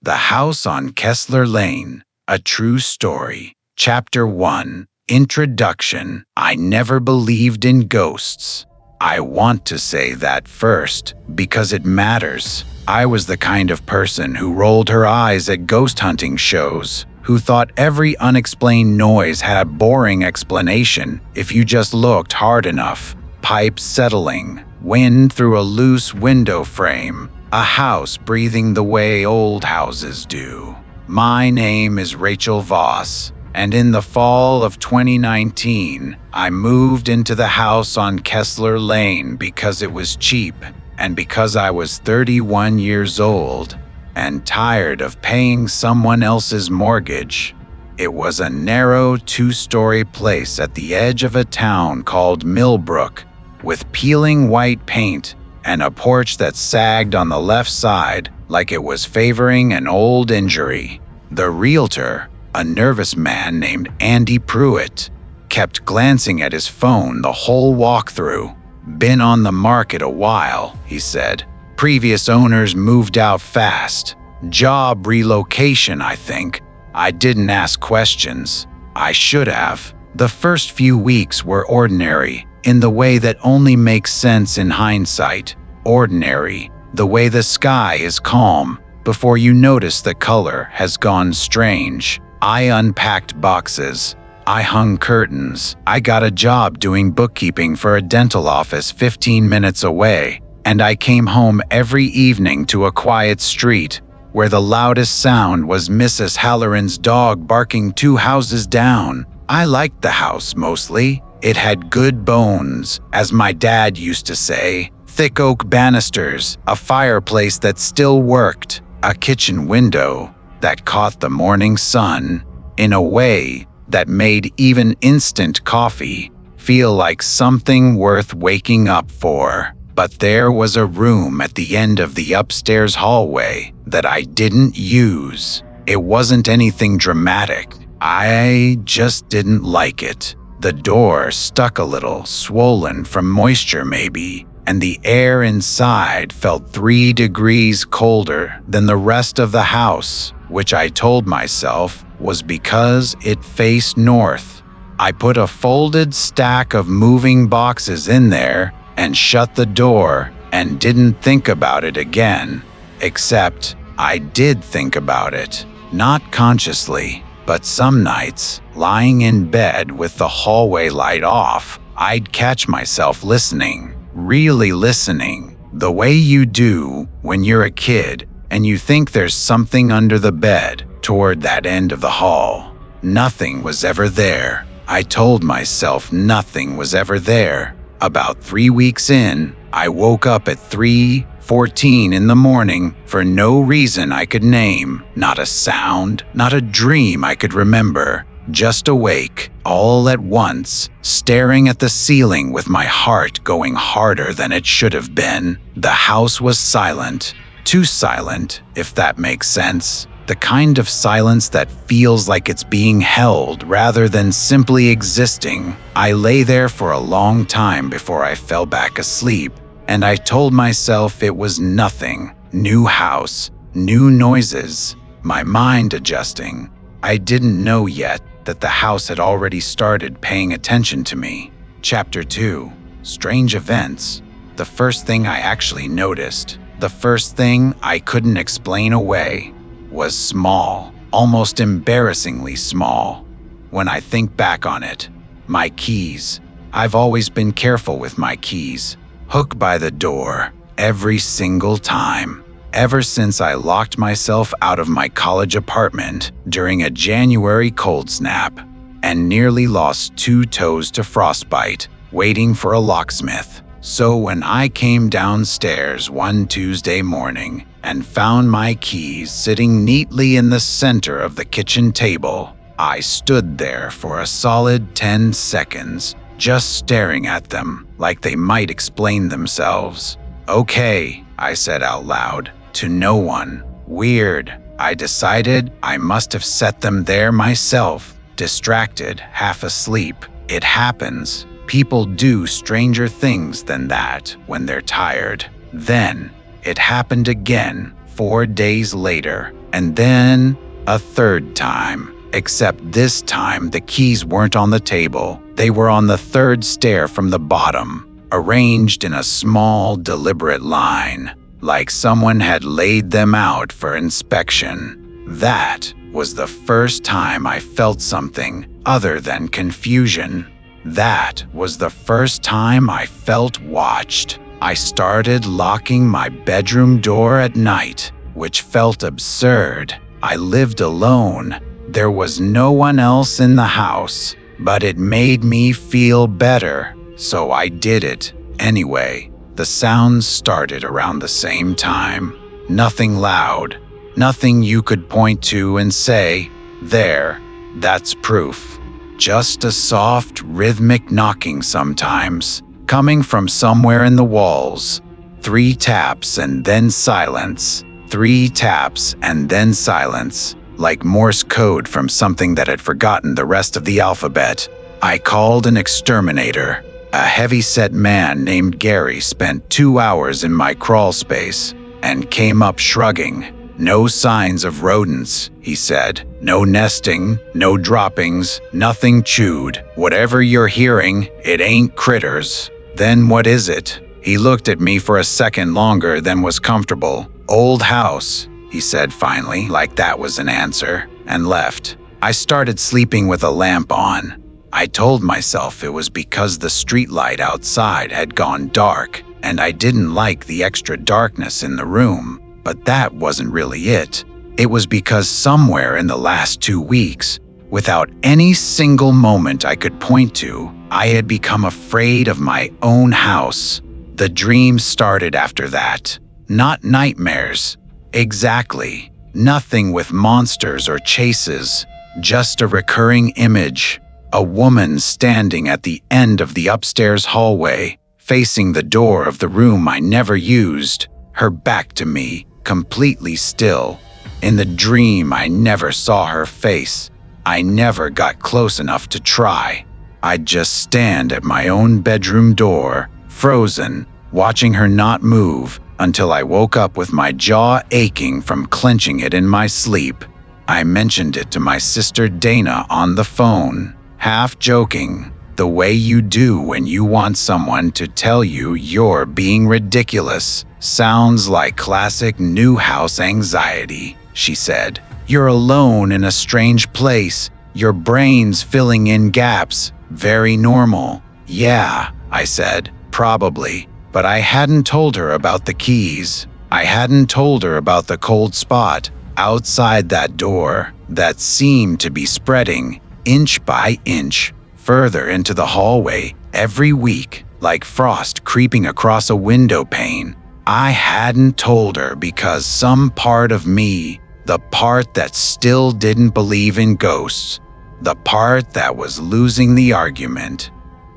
The House on Kessler Lane, A True Story. Chapter 1, Introduction. I never believed in ghosts. I want to say that first, because it matters. I was the kind of person who rolled her eyes at ghost hunting shows, who thought every unexplained noise had a boring explanation if you just looked hard enough. Pipes settling, wind through a loose window frame, a house breathing the way old houses do. My name is Rachel Voss, and in the fall of 2019, I moved into the house on Kessler Lane because it was cheap and because I was 31 years old and tired of paying someone else's mortgage. It was a narrow two-story place at the edge of a town called Millbrook, with peeling white paint and a porch that sagged on the left side like it was favoring an old injury. The realtor, a nervous man named Andy Pruitt, kept glancing at his phone the whole walkthrough. "Been on the market a while," he said. "Previous owners moved out fast. Job relocation, I think." I didn't ask questions. I should have. The first few weeks were ordinary, in the way that only makes sense in hindsight. Ordinary, the way the sky is calm before you notice the color has gone strange. I unpacked boxes. I hung curtains. I got a job doing bookkeeping for a dental office 15 minutes away, and I came home every evening to a quiet street where the loudest sound was Mrs. Halloran's dog barking 2 houses down. I liked the house mostly. It had good bones, as my dad used to say, thick oak banisters, a fireplace that still worked, a kitchen window that caught the morning sun in a way that made even instant coffee feel like something worth waking up for. But there was a room at the end of the upstairs hallway that I didn't use. It wasn't anything dramatic. I just didn't like it. The door stuck a little, swollen from moisture maybe, and the air inside felt 3 degrees colder than the rest of the house, which I told myself was because it faced north. I put a folded stack of moving boxes in there and shut the door and didn't think about it again. Except I did think about it, not consciously. But some nights, lying in bed with the hallway light off, I'd catch myself listening, really listening, the way you do when you're a kid and you think there's something under the bed toward that end of the hall. Nothing was ever there. I told myself nothing was ever there. About 3 weeks in, I woke up at 3:14 in the morning for no reason I could name. Not a sound, not a dream I could remember. Just awake, all at once, staring at the ceiling with my heart going harder than it should have been. The house was silent. Too silent, if that makes sense. The kind of silence that feels like it's being held rather than simply existing. I lay there for a long time before I fell back asleep, and I told myself it was nothing. New house, new noises, my mind adjusting. I didn't know yet that the house had already started paying attention to me. Chapter 2, Strange Events. The first thing I actually noticed, the first thing I couldn't explain away, was small, almost embarrassingly small. When I think back on it, my keys. I've always been careful with my keys. Hook by the door, every single time. Ever since I locked myself out of my college apartment during a January cold snap and nearly lost 2 toes to frostbite, waiting for a locksmith. So when I came downstairs one Tuesday morning and found my keys sitting neatly in the center of the kitchen table, I stood there for a solid 10 seconds, just staring at them like they might explain themselves. "Okay," I said out loud, to no one. Weird. I decided I must have set them there myself, distracted, half asleep. It happens. People do stranger things than that when they're tired. Then, it happened again 4 days later. And then a third time. Except this time, the keys weren't on the table. They were on the third stair from the bottom, arranged in a small, deliberate line, like someone had laid them out for inspection. That was the first time I felt something other than confusion. That was the first time I felt watched. I started locking my bedroom door at night, which felt absurd. I lived alone. There was no one else in the house, but it made me feel better, so I did it. Anyway, the sounds started around the same time. Nothing loud, nothing you could point to and say, "There, that's proof." Just a soft, rhythmic knocking sometimes, coming from somewhere in the walls. 3 taps and then silence. 3 taps and then silence. Like Morse code from something that had forgotten the rest of the alphabet. I called an exterminator. A heavy-set man named Gary spent 2 hours in my crawl space and came up shrugging. "No signs of rodents," he said. "No nesting, no droppings, nothing chewed. Whatever you're hearing, it ain't critters." "Then what is it?" He looked at me for a second longer than was comfortable. "Old house," he said finally, like that was an answer, and left. I started sleeping with a lamp on. I told myself it was because the streetlight outside had gone dark, and I didn't like the extra darkness in the room. But that wasn't really it. It was because somewhere in the last 2 weeks, without any single moment I could point to, I had become afraid of my own house. The dreams started after that. Not nightmares. Exactly. Nothing with monsters or chases. Just a recurring image. A woman standing at the end of the upstairs hallway, facing the door of the room I never used, her back to me, completely still. In the dream, I never saw her face. I never got close enough to try. I'd just stand at my own bedroom door, frozen, watching her not move, until I woke up with my jaw aching from clenching it in my sleep. I mentioned it to my sister Dana on the phone, half joking, the way you do when you want someone to tell you you're being ridiculous. "Sounds like classic new house anxiety," she said. "You're alone in a strange place, your brain's filling in gaps. Very normal." "Yeah," I said, "probably." But I hadn't told her about the keys. I hadn't told her about the cold spot outside that door that seemed to be spreading, inch by inch, further into the hallway every week, like frost creeping across a window pane. I hadn't told her because some part of me, the part that still didn't believe in ghosts, the part that was losing the argument,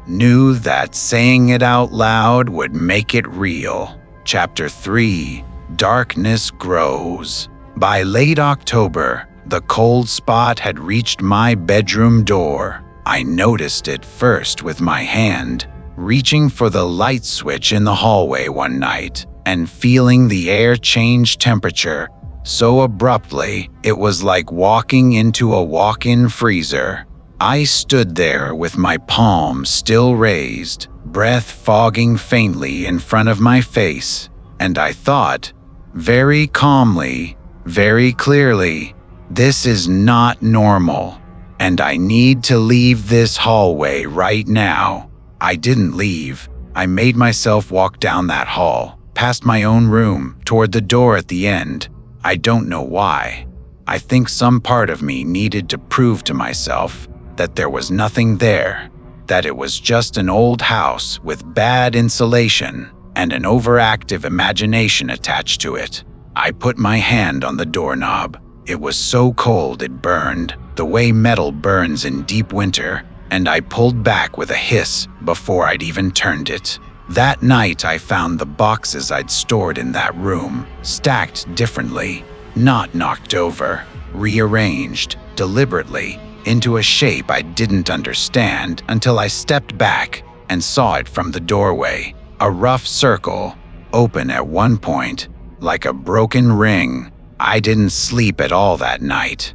knew that saying it out loud would make it real. Chapter 3. Darkness Grows. By late October, the cold spot had reached my bedroom door. I noticed it first with my hand, reaching for the light switch in the hallway one night, and feeling the air change temperature so abruptly it was like walking into a walk-in freezer. I stood there with my palms still raised, breath fogging faintly in front of my face, and I thought, very calmly, very clearly, this is not normal, and I need to leave this hallway right now. I didn't leave. I made myself walk down that hall, past my own room, toward the door at the end. I don't know why. I think some part of me needed to prove to myself that there was nothing there, that it was just an old house with bad insulation and an overactive imagination attached to it. I put my hand on the doorknob. It was so cold it burned, the way metal burns in deep winter, and I pulled back with a hiss before I'd even turned it. That night I found the boxes I'd stored in that room, stacked differently, not knocked over, rearranged, deliberately, into a shape I didn't understand until I stepped back and saw it from the doorway. A rough circle, open at one point, like a broken ring. I didn't sleep at all that night.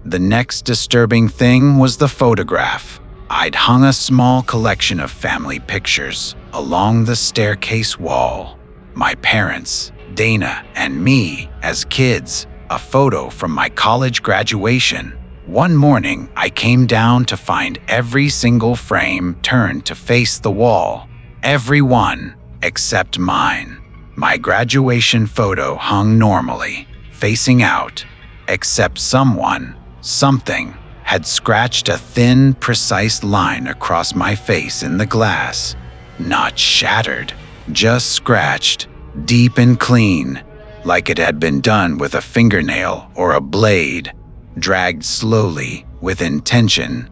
The next disturbing thing was the photograph. I'd hung a small collection of family pictures along the staircase wall. My parents, Dana, and me as kids, a photo from my college graduation. One morning, I came down to find every single frame turned to face the wall. Every one, except mine. My graduation photo hung normally, facing out, except something, had scratched a thin, precise line across my face in the glass. Not shattered, just scratched, deep and clean, like it had been done with a fingernail or a blade, dragged slowly, with intention.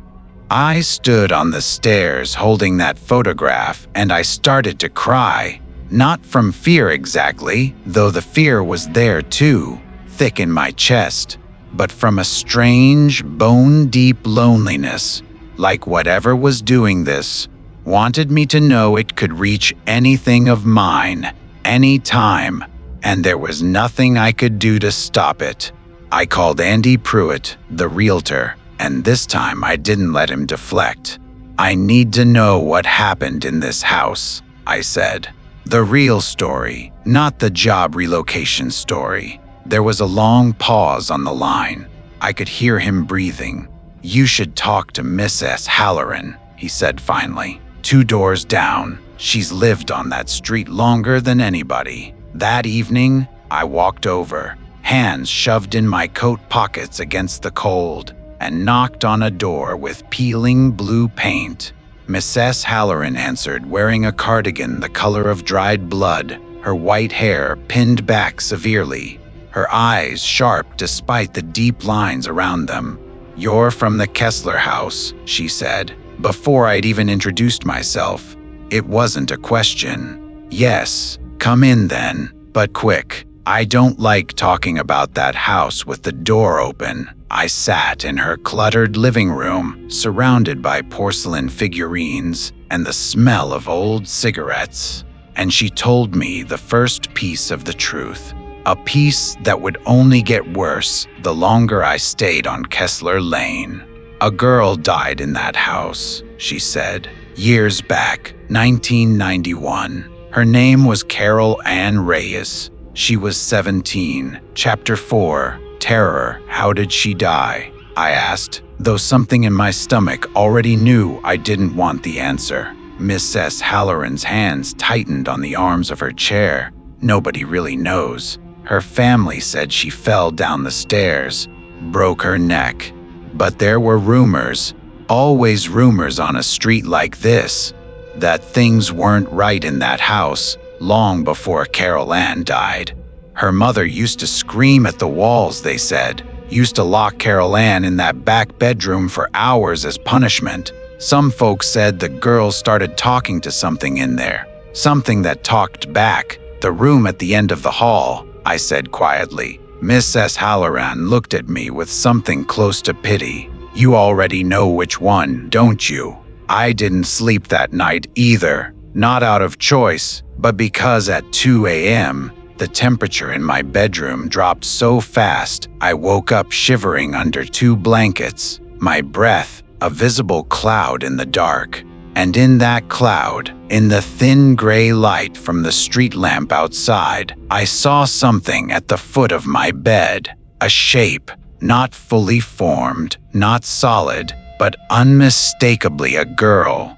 I stood on the stairs holding that photograph, and I started to cry. Not from fear exactly, though the fear was there too, thick in my chest, but from a strange, bone-deep loneliness, like whatever was doing this wanted me to know it could reach anything of mine, any time, and there was nothing I could do to stop it. I called Andy Pruitt, the realtor, and this time I didn't let him deflect. I need to know what happened in this house, I said. The real story, not the job relocation story. There was a long pause on the line. I could hear him breathing. You should talk to Miss S. Halloran, he said finally. 2 doors down. She's lived on that street longer than anybody. That evening, I walked over, hands shoved in my coat pockets against the cold, and knocked on a door with peeling blue paint. Miss S. Halloran answered, wearing a cardigan the color of dried blood, her white hair pinned back severely, her eyes sharp despite the deep lines around them. "You're from the Kessler house," she said. Before I'd even introduced myself, it wasn't a question. "Yes, come in then, but quick. I don't like talking about that house with the door open." I sat in her cluttered living room, surrounded by porcelain figurines and the smell of old cigarettes. And she told me the first piece of the truth, a piece that would only get worse the longer I stayed on Kessler Lane. "A girl died in that house," she said, "years back, 1991. Her name was Carol Anne Reyes. She was 17. Chapter 4, Terror. How did she die?" I asked, though something in my stomach already knew I didn't want the answer. Miss S. Halloran's hands tightened on the arms of her chair. "Nobody really knows. Her family said she fell down the stairs, broke her neck. But there were rumors, always rumors on a street like this, that things weren't right in that house long before Carol Anne died. Her mother used to scream at the walls, they said, used to lock Carol Anne in that back bedroom for hours as punishment. Some folks said the girl started talking to something in there, something that talked back. The room at the end of the hall," I said quietly. Miss S. Halloran looked at me with something close to pity. "You already know which one, don't you?" I didn't sleep that night either, not out of choice, but because at 2 a.m., the temperature in my bedroom dropped so fast I woke up shivering under 2 blankets, my breath a visible cloud in the dark. And in that cloud, in the thin gray light from the street lamp outside, I saw something at the foot of my bed, a shape, not fully formed, not solid, but unmistakably a girl.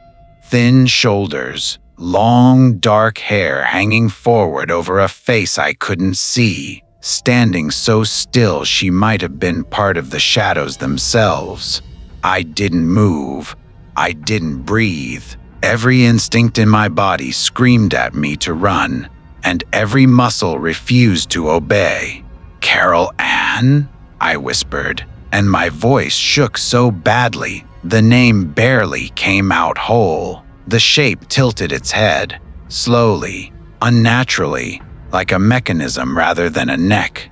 Thin shoulders, long dark hair hanging forward over a face I couldn't see, standing so still she might have been part of the shadows themselves. I didn't move. I didn't breathe. Every instinct in my body screamed at me to run, and every muscle refused to obey. "Carol Anne?" I whispered, and my voice shook so badly the name barely came out whole. The shape tilted its head, slowly, unnaturally, like a mechanism rather than a neck.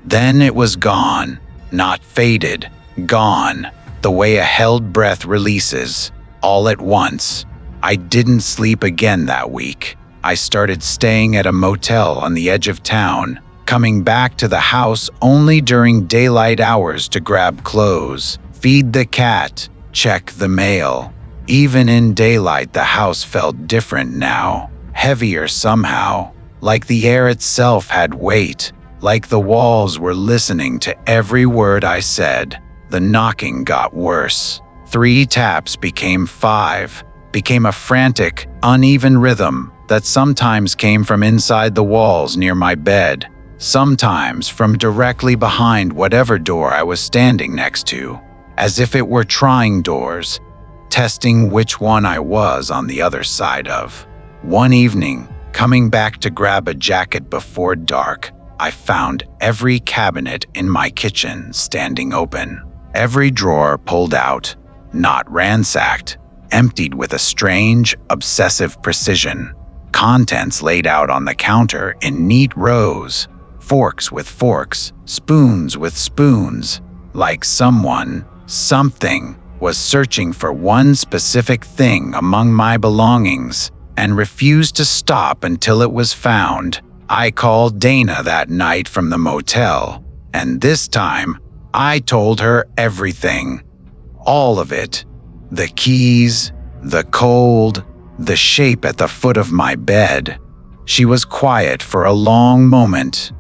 Then it was gone, not faded, gone, the way a held breath releases, all at once. I didn't sleep again that week. I started staying at a motel on the edge of town, coming back to the house only during daylight hours to grab clothes, feed the cat, check the mail. Even in daylight, the house felt different now, heavier somehow, like the air itself had weight, like the walls were listening to every word I said. The knocking got worse. 3 taps became 5, became a frantic, uneven rhythm that sometimes came from inside the walls near my bed, sometimes from directly behind whatever door I was standing next to, as if it were trying doors, testing which one I was on the other side of. One evening, coming back to grab a jacket before dark, I found every cabinet in my kitchen standing open, every drawer pulled out, not ransacked, emptied with a strange, obsessive precision. Contents laid out on the counter in neat rows, forks with forks, spoons with spoons, like someone, something, was searching for one specific thing among my belongings and refused to stop until it was found. I called Dana that night from the motel, and this time I told her everything. All of it. The keys, the cold, the shape at the foot of my bed. She was quiet for a long moment.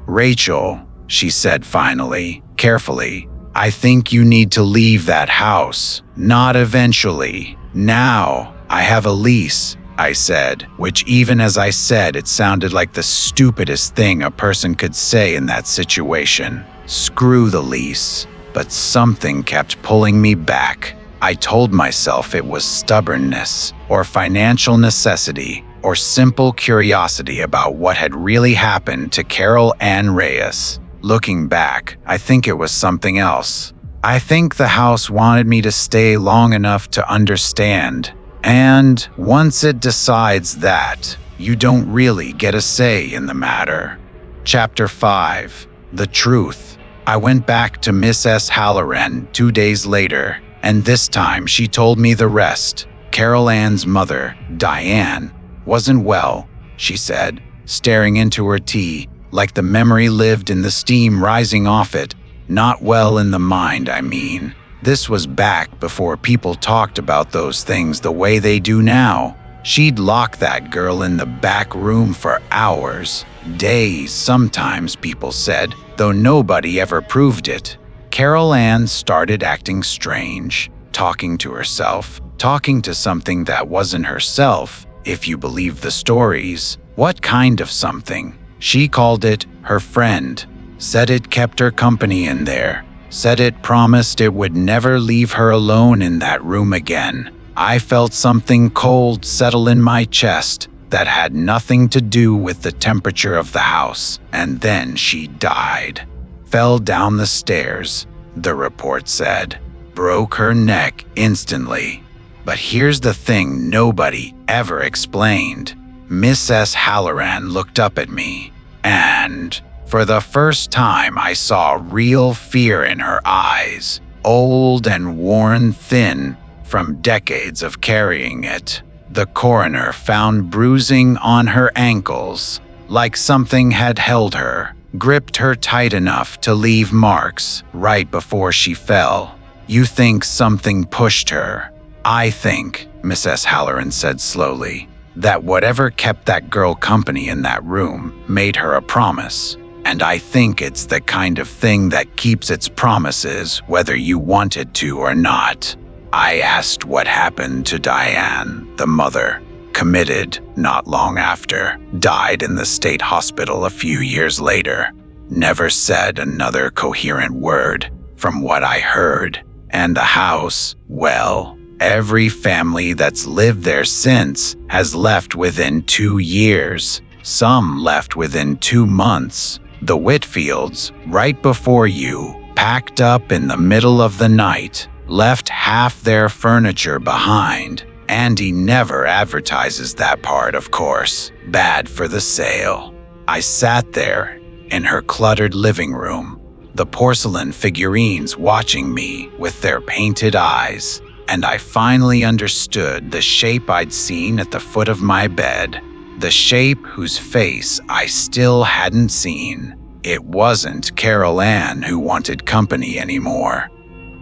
"Rachel," she said finally, carefully, "I think you need to leave that house. Not eventually. Now. I have a lease," I said, which even as I said, it sounded like the stupidest thing a person could say in that situation. Screw the lease. But something kept pulling me back. I told myself it was stubbornness, or financial necessity, or simple curiosity about what had really happened to Carol Anne Reyes. Looking back, I think it was something else. I think the house wanted me to stay long enough to understand. And once it decides that, you don't really get a say in the matter. Chapter 5. The Truth. I went back to Miss S. Halloran 2 days later, and this time she told me the rest. Carol Ann's mother, Diane, wasn't well, she said, staring into her tea, like the memory lived in the steam rising off it. Not well in the mind, I mean. This was back before people talked about those things the way they do now. She'd lock that girl in the back room for hours, days sometimes, people said, though nobody ever proved it. Carol Anne started acting strange, talking to herself, talking to something that wasn't herself, if you believe the stories. What kind of something? She called it her friend, said it kept her company in there, said it promised it would never leave her alone in that room again. I felt something cold settle in my chest that had nothing to do with the temperature of the house, and then she died. Fell down the stairs, the report said. Broke her neck instantly. But here's the thing nobody ever explained. Miss S. Halloran looked up at me, and for the first time I saw real fear in her eyes, old and worn thin from decades of carrying it. The coroner found bruising on her ankles, like something had held her, gripped her tight enough to leave marks right before she fell. You think something pushed her? I think, Mrs. Halloran said slowly, that whatever kept that girl company in that room made her a promise. And I think it's the kind of thing that keeps its promises whether you want it to or not. I asked what happened to Diane, the mother. Committed not long after. Died in the state hospital a few years later. Never said another coherent word from what I heard. And the house, well, every family that's lived there since has left within 2 years. Some left within 2 months. The Whitfields, right before you, packed up in the middle of the night, left half their furniture behind. Andy never advertises that part, of course. Bad for the sale. I sat there in her cluttered living room, the porcelain figurines watching me with their painted eyes, and I finally understood the shape I'd seen at the foot of my bed, the shape whose face I still hadn't seen. It wasn't Carol Anne who wanted company anymore.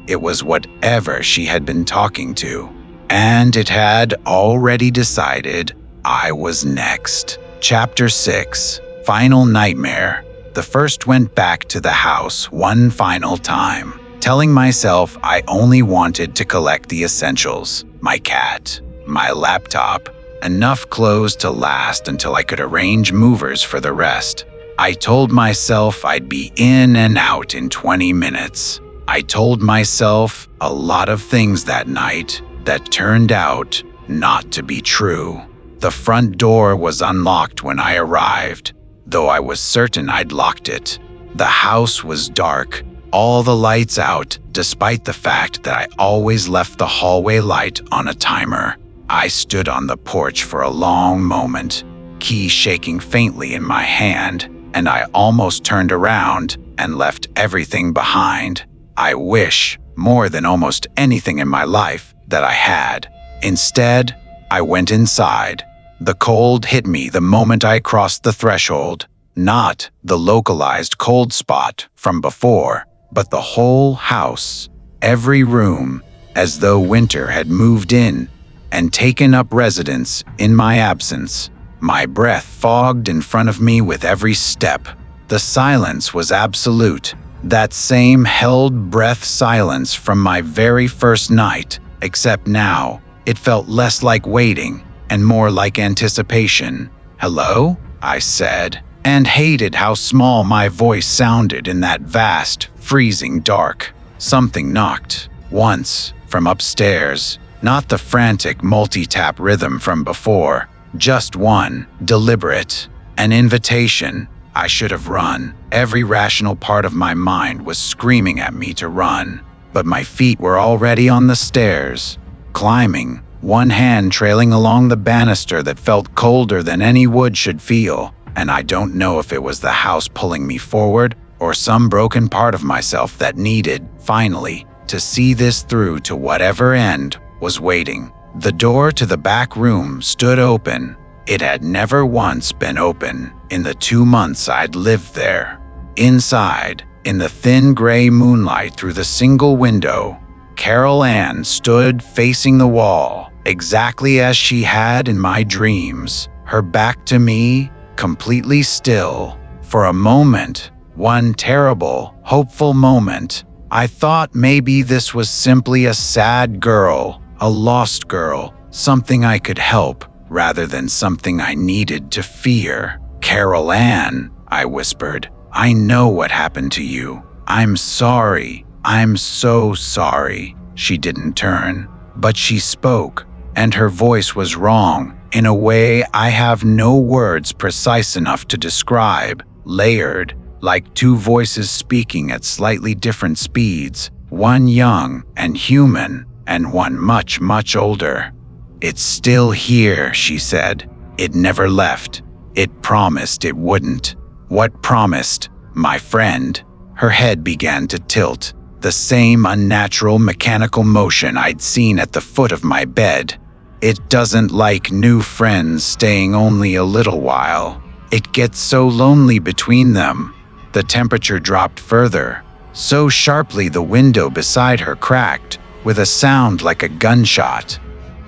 It was whatever she had been talking to, and it had already decided I was next. Chapter 6, Final Nightmare. The first went back to the house one final time, telling myself I only wanted to collect the essentials: my cat, my laptop, enough clothes to last until I could arrange movers for the rest. I told myself I'd be in and out in 20 minutes. I told myself a lot of things that night that turned out not to be true. The front door was unlocked when I arrived, though I was certain I'd locked it. The house was dark, all the lights out, despite the fact that I always left the hallway light on a timer. I stood on the porch for a long moment, key shaking faintly in my hand, and I almost turned around and left everything behind. I wish, more than almost anything in my life, that I had. Instead, I went inside. The cold hit me the moment I crossed the threshold. Not the localized cold spot from before, but the whole house, every room, as though winter had moved in and taken up residence in my absence. My breath fogged in front of me with every step. The silence was absolute, that same held breath silence from my very first night, except now it felt less like waiting and more like anticipation. "Hello?" I said, and hated how small my voice sounded in that vast, freezing dark. Something knocked, once, from upstairs, not the frantic multi-tap rhythm from before. Just one, deliberate, an invitation. I should have run. Every rational part of my mind was screaming at me to run, but my feet were already on the stairs, climbing, one hand trailing along the banister that felt colder than any wood should feel. And I don't know if it was the house pulling me forward or some broken part of myself that needed, finally, to see this through to whatever end was waiting. The door to the back room stood open. It had never once been open in the 2 months I'd lived there. Inside, in the thin gray moonlight through the single window, Carol Anne stood facing the wall, exactly as she had in my dreams, her back to me, completely still. For a moment, one terrible, hopeful moment, I thought maybe this was simply a sad girl, a lost girl, something I could help, rather than something I needed to fear. "Carol Anne," I whispered, "I know what happened to you. I'm sorry. I'm so sorry." She didn't turn, but she spoke, and her voice was wrong, in a way I have no words precise enough to describe, layered, like two voices speaking at slightly different speeds, one young and human, and one much, much older. "It's still here," she said. "It never left. It promised it wouldn't." "What promised, my friend?" Her head began to tilt, the same unnatural mechanical motion I'd seen at the foot of my bed. "It doesn't like new friends staying only a little while. It gets so lonely between them." The temperature dropped further, so sharply the window beside her cracked, with a sound like a gunshot.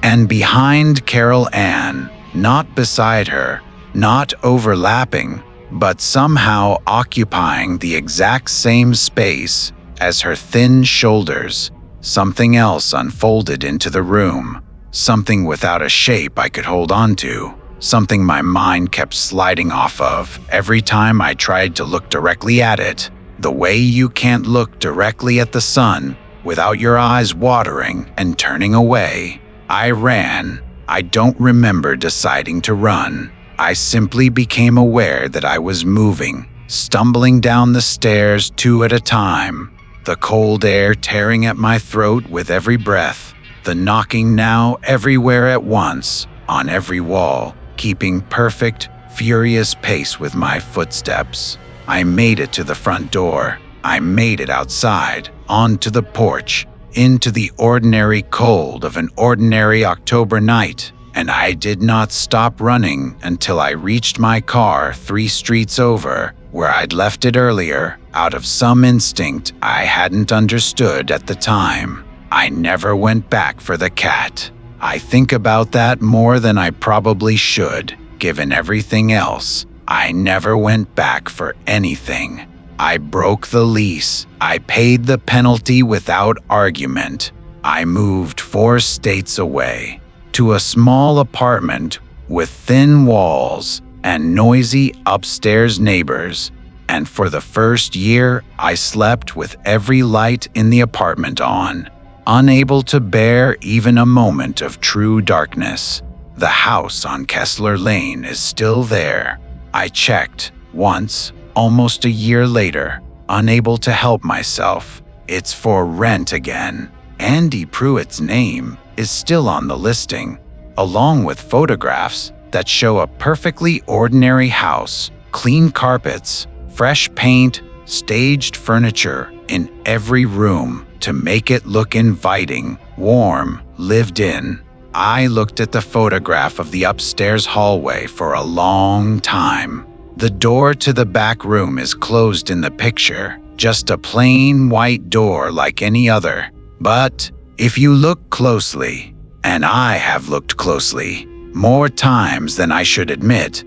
And behind Carol Anne, not beside her, not overlapping, but somehow occupying the exact same space as her thin shoulders, something else unfolded into the room, something without a shape I could hold on to, something my mind kept sliding off of every time I tried to look directly at it, the way you can't look directly at the sun without your eyes watering and turning away. I ran. I don't remember deciding to run. I simply became aware that I was moving, stumbling down the stairs 2 at a time, the cold air tearing at my throat with every breath, the knocking now everywhere at once, on every wall, keeping perfect, furious pace with my footsteps. I made it to the front door. I made it outside, onto the porch, into the ordinary cold of an ordinary October night. and I did not stop running until I reached my car 3 streets over, where I'd left it earlier, out of some instinct I hadn't understood at the time. I never went back for the cat. I think about that more than I probably should, given everything else. I never went back for anything. I broke the lease. I paid the penalty without argument. I moved 4 states away, to a small apartment with thin walls and noisy upstairs neighbors, and for the first year I slept with every light in the apartment on, unable to bear even a moment of true darkness. The house on Kessler Lane is still there. I checked once, almost a year later, unable to help myself. It's for rent again. Andy Pruitt's name is still on the listing, along with photographs that show a perfectly ordinary house, clean carpets, fresh paint, staged furniture in every room to make it look inviting, warm, lived in. I looked at the photograph of the upstairs hallway for a long time. The door to the back room is closed in the picture, just a plain white door like any other. But if you look closely, and I have looked closely, more times than I should admit,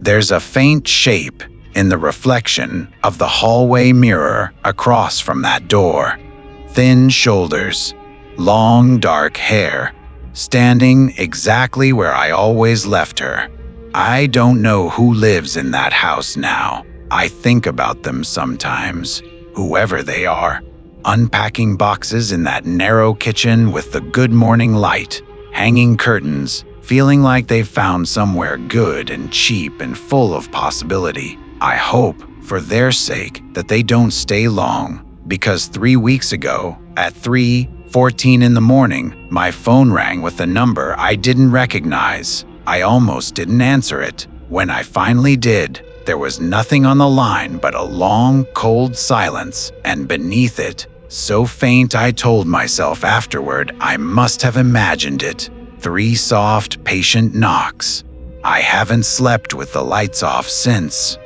there's a faint shape in the reflection of the hallway mirror across from that door. Thin shoulders, long dark hair, standing exactly where I always left her. I don't know who lives in that house now. I think about them sometimes, whoever they are, unpacking boxes in that narrow kitchen with the good morning light, hanging curtains, feeling like they've found somewhere good and cheap and full of possibility. I hope, for their sake, that they don't stay long, because 3 weeks ago, at 3:14 in the morning, my phone rang with a number I didn't recognize. I almost didn't answer it. When I finally did, there was nothing on the line but a long, cold silence, and beneath it, so faint I told myself afterward I must have imagined it, 3 soft, patient knocks. I haven't slept with the lights off since.